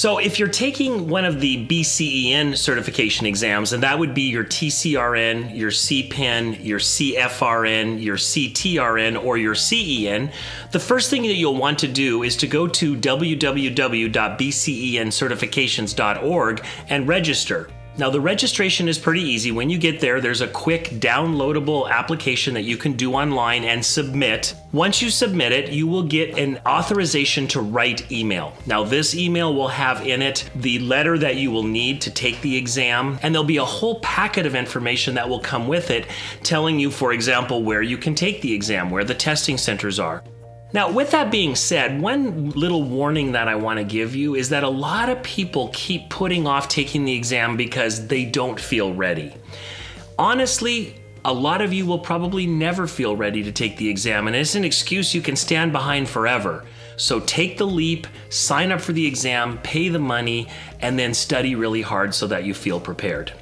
So if you're taking one of the BCEN certification exams, and that would be your TCRN, your CPEN, your CFRN, your CTRN, or your CEN, the first thing that you'll want to do is to go to www.bcencertifications.org and register. Now, the registration is pretty easy. When you get there, there's a quick downloadable application that you can do online and submit. Once you submit it, you will get an authorization to write email. Now, this email will have in it the letter that you will need to take the exam, and there'll be a whole packet of information that will come with it, telling you, for example, where you can take the exam, where the testing centers are. Now, with that being said, one little warning that I want to give you is that a lot of people keep putting off taking the exam because they don't feel ready. Honestly, a lot of you will probably never feel ready to take the exam, and it's an excuse you can stand behind forever. So take the leap, sign up for the exam, pay the money, and then study really hard so that you feel prepared.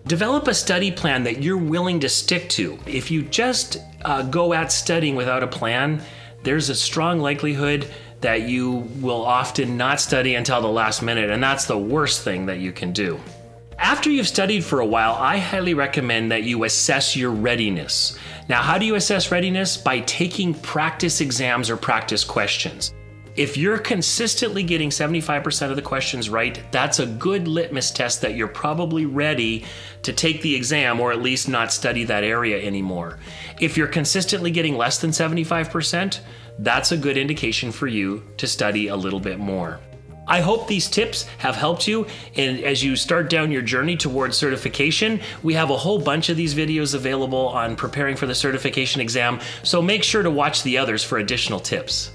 Develop a study plan that you're willing to stick to. If you just go at studying without a plan, there's a strong likelihood that you will often not study until the last minute, and that's the worst thing that you can do. After you've studied for a while, I highly recommend that you assess your readiness. Now, how do you assess readiness? By taking practice exams or practice questions. If you're consistently getting 75% of the questions right, that's a good litmus test that you're probably ready to take the exam, or at least not study that area anymore. If you're consistently getting less than 75%, that's a good indication for you to study a little bit more. I hope these tips have helped you, and as you start down your journey towards certification, we have a whole bunch of these videos available on preparing for the certification exam, so make sure to watch the others for additional tips.